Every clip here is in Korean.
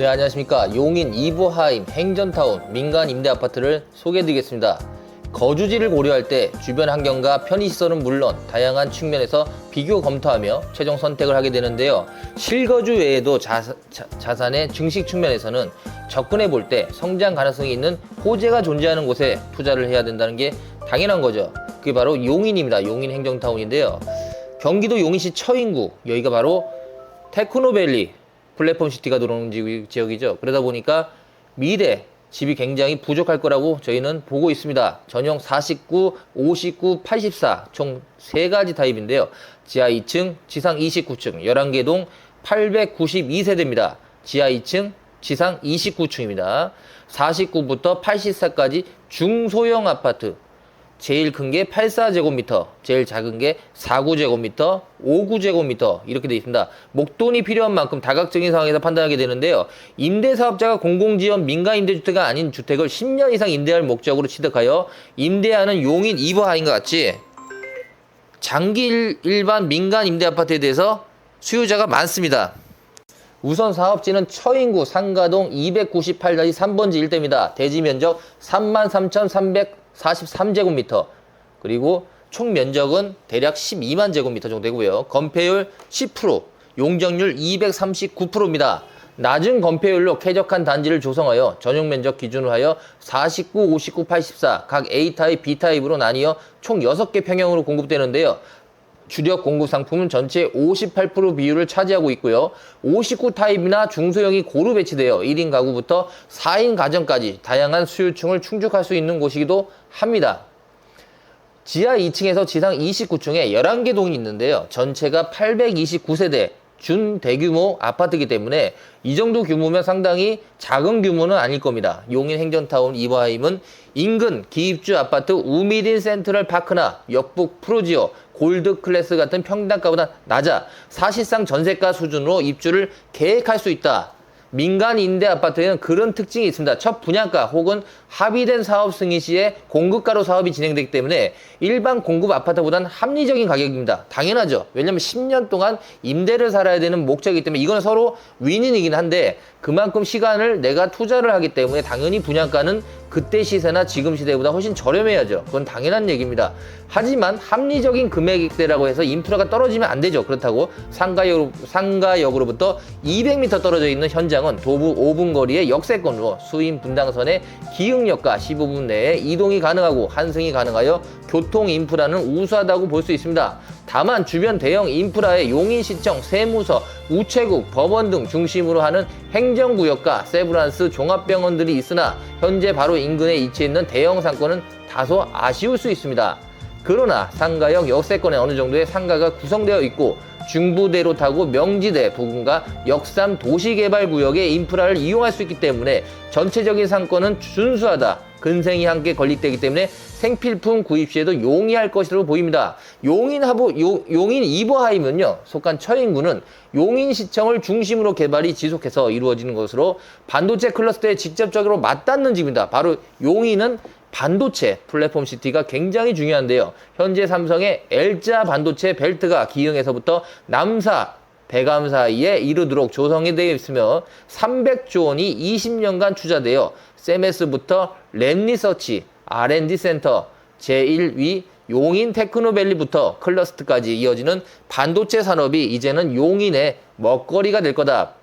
네, 안녕하십니까. 용인 이보하임 행전타운 민간 임대 아파트를 소개해드리겠습니다. 거주지를 고려할 때 주변 환경과 편의시설은 물론 다양한 측면에서 비교 검토하며 최종 선택을 하게 되는데요. 실거주 외에도 자산의 증식 측면에서는 접근해 볼 때 성장 가능성이 있는 호재가 존재하는 곳에 투자를 해야 된다는 게 당연한 거죠. 그게 바로 용인입니다. 용인 행정타운인데요. 경기도 용인시 처인구, 여기가 바로 테크노밸리 플랫폼시티가 들어오는 지역이죠. 그러다 보니까 미래 집이 굉장히 부족할 거라고 저희는 보고 있습니다. 전용 49, 59, 84 총 3가지 타입인데요. 지하 2층, 지상 29층, 11개 동 892세대입니다. 지하 2층, 지상 29층입니다. 49부터 84까지 중소형 아파트. 제일 큰 게 84제곱미터, 제일 작은 게 49제곱미터, 59제곱미터 이렇게 되어 있습니다. 목돈이 필요한 만큼 다각적인 상황에서 판단하게 되는데요. 임대사업자가 공공지원 민간임대주택가 아닌 주택을 10년 이상 임대할 목적으로 취득하여 임대하는 용인 이보하임과 같이 장기 일반 민간 임대아파트에 대해서 수요자가 많습니다. 우선 사업지는 처인구 상가동 298-3번지 일대입니다. 대지면적 33,343제곱미터, 그리고 총 면적은 대략 12만 제곱미터 정도 되고요. 건폐율 10%, 용적률 239%입니다. 낮은 건폐율로 쾌적한 단지를 조성하여 전용 면적 기준으로 하여 49, 59, 84 각 A타입, B타입으로 나뉘어 총 6개 평형으로 공급되는데요. 주력 공급 상품은 전체 58% 비율을 차지하고 있고요. 59 타입이나 중소형이 고루 배치되어 1인 가구부터 4인 가정까지 다양한 수요층을 충족할 수 있는 곳이기도 합니다. 지하 2층에서 지상 29층에 11개 동이 있는데요. 전체가 829세대 준대규모 아파트이기 때문에 이 정도 규모면 상당히 작은 규모는 아닐 겁니다. 용인 행전타운 이보하임은 인근 기입주 아파트 우미딘 센트럴 파크나 역북 프로지오, 골드 클래스 같은 평당가보다 낮아 사실상 전세가 수준으로 입주를 계획할 수 있다. 민간 임대 아파트에는 그런 특징이 있습니다. 첫 분양가 혹은 합의된 사업 승인 시에 공급가로 사업이 진행되기 때문에 일반 공급 아파트보다는 합리적인 가격입니다. 당연하죠. 왜냐하면 10년 동안 임대를 살아야 되는 목적이기 때문에 이건 서로 윈윈이긴 한데 그만큼 시간을 내가 투자를 하기 때문에 당연히 분양가는 그때 시세나 지금 시대보다 훨씬 저렴해야죠. 그건 당연한 얘기입니다. 하지만 합리적인 금액대라고 해서 인프라가 떨어지면 안 되죠. 그렇다고 상가역으로부터 200m 떨어져 있는 현장은 도보 5분 거리의 역세권으로 수인 분당선의 기흥역과 15분 내에 이동이 가능하고 환승이 가능하여 교통 인프라는 우수하다고 볼 수 있습니다. 다만 주변 대형 인프라의 용인시청, 세무서, 우체국, 법원 등 중심으로 하는 행정구역과 세브란스 종합병원들이 있으나 현재 바로 인근에 위치해 있는 대형 상권은 다소 아쉬울 수 있습니다. 그러나 상가역 역세권에 어느 정도의 상가가 구성되어 있고 중부대로 타고 명지대 부근과 역삼 도시개발구역의 인프라를 이용할 수 있기 때문에 전체적인 상권은 준수하다. 근생이 함께 건립되기 때문에 생필품 구입 시에도 용이할 것으로 보입니다. 용인 이보하임은요, 속한 처인구는 용인시청을 중심으로 개발이 지속해서 이루어지는 것으로 반도체 클러스터에 직접적으로 맞닿는 집입니다. 바로 용인은 반도체 플랫폼 시티가 굉장히 중요한데요. 현재 삼성의 L자 반도체 벨트가 기흥에서부터 남사, 대감 사이에 이르도록 조성이 되어 있으며 300조 원이 20년간 투자되어 세메스부터 랩리서치, R&D 센터, 제1위 용인 테크노밸리부터 클러스트까지 이어지는 반도체 산업이 이제는 용인의 먹거리가 될 거다.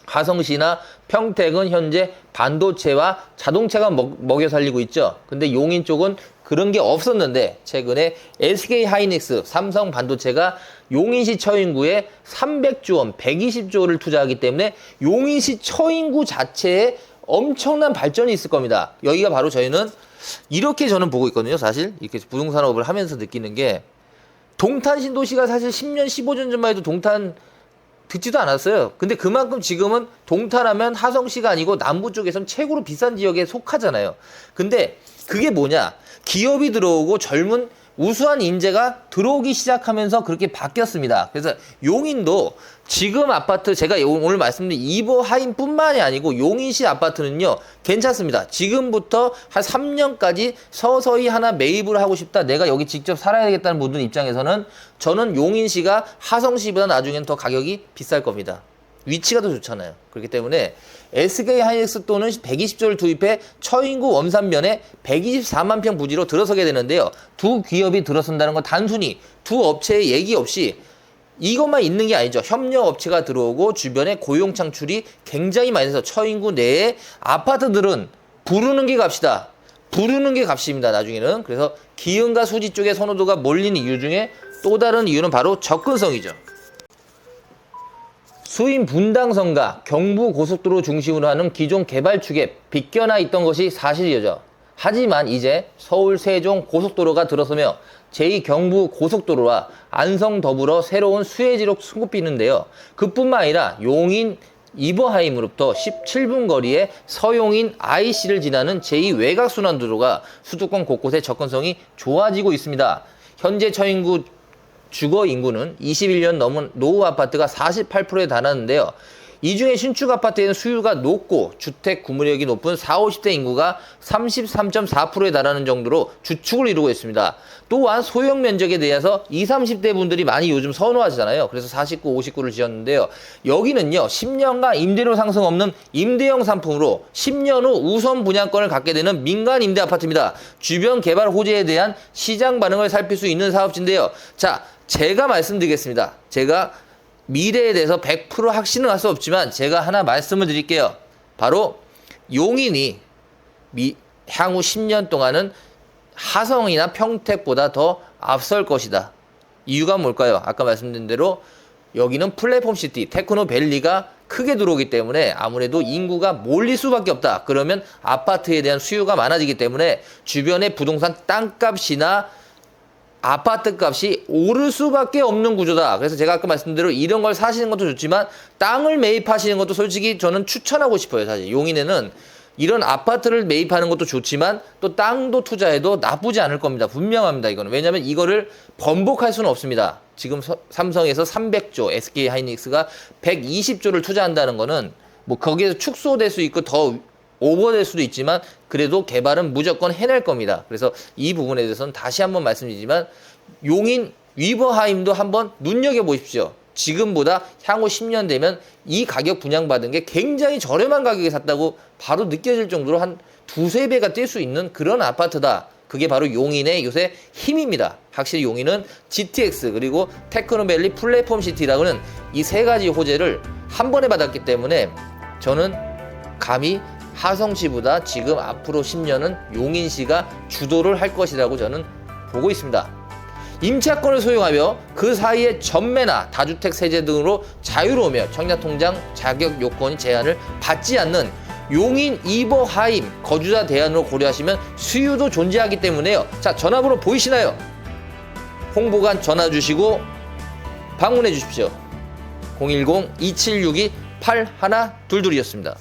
화성시나 평택은 현재 반도체와 자동차가 먹여 살리고 있죠. 근데 용인 쪽은 그런 게 없었는데 최근에 SK 하이닉스, 삼성 반도체가 용인시 처인구에 300조 원, 120조를 투자하기 때문에 용인시 처인구 자체에 엄청난 발전이 있을 겁니다. 여기가 바로 저희는 이렇게 저는 보고 있거든요. 사실 이렇게 부동산업을 하면서 느끼는 게 동탄 신도시가 사실 10년, 15년 전만 해도 동탄 듣지도 않았어요. 근데 그만큼 지금은 동탄하면 하성시가 아니고 남부 쪽에선 최고로 비싼 지역에 속하잖아요. 근데 그게 뭐냐? 기업이 들어오고 젊은 우수한 인재가 들어오기 시작하면서 그렇게 바뀌었습니다. 그래서 용인도 지금 아파트 제가 오늘 말씀드린 이보하임뿐만이 아니고 용인시 아파트는요 괜찮습니다. 지금부터 한 3년까지 서서히 하나 매입을 하고 싶다. 내가 여기 직접 살아야 되겠다는 분들 입장에서는 저는 용인시가 하성시보다 나중엔 더 가격이 비쌀 겁니다. 위치가 더 좋잖아요. 그렇기 때문에 SK 하이닉스 또는 120조를 투입해 처인구 원산면에 124만 평 부지로 들어서게 되는데요. 두 기업이 들어선다는 건 단순히 두 업체의 얘기 없이 이것만 있는 게 아니죠. 협력 업체가 들어오고 주변에 고용 창출이 굉장히 많이 돼서 처인구 내에 아파트들은 부르는 게 값이다. 부르는 게 값입니다. 나중에는. 그래서 기흥과 수지 쪽에 선호도가 몰리는 이유 중에 또 다른 이유는 바로 접근성이죠. 수인 분당선과 경부고속도로 중심으로 하는 기존 개발축에 빗겨나 있던 것이 사실이죠. 하지만 이제 서울 세종 고속도로가 들어서며 제2경부고속도로와 안성 더불어 새로운 수혜지로 손꼽히는데요. 그뿐만 아니라 용인 이버하임으로부터 17분 거리에 서용인 IC를 지나는 제2외곽순환도로가 수도권 곳곳에 접근성이 좋아지고 있습니다. 현재 처인구 주거 인구는 21년 넘은 노후 아파트가 48%에 달하는데요. 이 중에 신축 아파트에는 수요가 높고 주택 구매력이 높은 40, 50대 인구가 33.4%에 달하는 정도로 주축을 이루고 있습니다. 또한 소형 면적에 대해서 20, 30대 분들이 많이 요즘 선호하시잖아요. 그래서 49, 59를 지었는데요. 여기는요, 10년간 임대료 상승 없는 임대형 상품으로 10년 후 우선 분양권을 갖게 되는 민간 임대 아파트입니다. 주변 개발 호재에 대한 시장 반응을 살필 수 있는 사업지인데요. 자, 제가 말씀드리겠습니다. 제가 미래에 대해서 100% 확신은 할 수 없지만 제가 하나 말씀을 드릴게요. 바로 용인이 향후 10년 동안은 하성이나 평택보다 더 앞설 것이다. 이유가 뭘까요? 아까 말씀드린 대로 여기는 플랫폼시티, 테크노밸리가 크게 들어오기 때문에 아무래도 인구가 몰릴 수밖에 없다. 그러면 아파트에 대한 수요가 많아지기 때문에 주변의 부동산 땅값이나 아파트 값이 오를 수밖에 없는 구조다. 그래서 제가 아까 말씀드린 대로 이런 걸 사시는 것도 좋지만 땅을 매입하시는 것도 솔직히 저는 추천하고 싶어요. 사실 용인에는 이런 아파트를 매입하는 것도 좋지만 또 땅도 투자해도 나쁘지 않을 겁니다. 분명합니다. 이거는. 왜냐하면 이거를 번복할 수는 없습니다. 지금 삼성에서 300조, SK 하이닉스가 120조를 투자한다는 거는 뭐 거기에서 축소될 수 있고 더 오버될 수도 있지만 그래도 개발은 무조건 해낼 겁니다. 그래서 이 부분에 대해서는 다시 한번 말씀드리지만 용인 위버하임도 한번 눈여겨보십시오. 지금보다 향후 10년 되면 이 가격 분양받은 게 굉장히 저렴한 가격에 샀다고 바로 느껴질 정도로 한 두세 배가 뛸 수 있는 그런 아파트다. 그게 바로 용인의 요새 힘입니다. 확실히 용인은 GTX 그리고 테크노밸리 플랫폼시티라고는 이 세 가지 호재를 한 번에 받았기 때문에 저는 감히 하성시보다 지금 앞으로 10년은 용인시가 주도를 할 것이라고 저는 보고 있습니다. 임차권을 소유하며 그 사이에 전매나 다주택 세제 등으로 자유로우며 청약통장 자격 요건이 제한을 받지 않는 용인 이버하임 거주자 대안으로 고려하시면 수요도 존재하기 때문에요. 자, 전화번호 보이시나요? 홍보관 전화 주시고 방문해 주십시오. 010-2762-8122였습니다.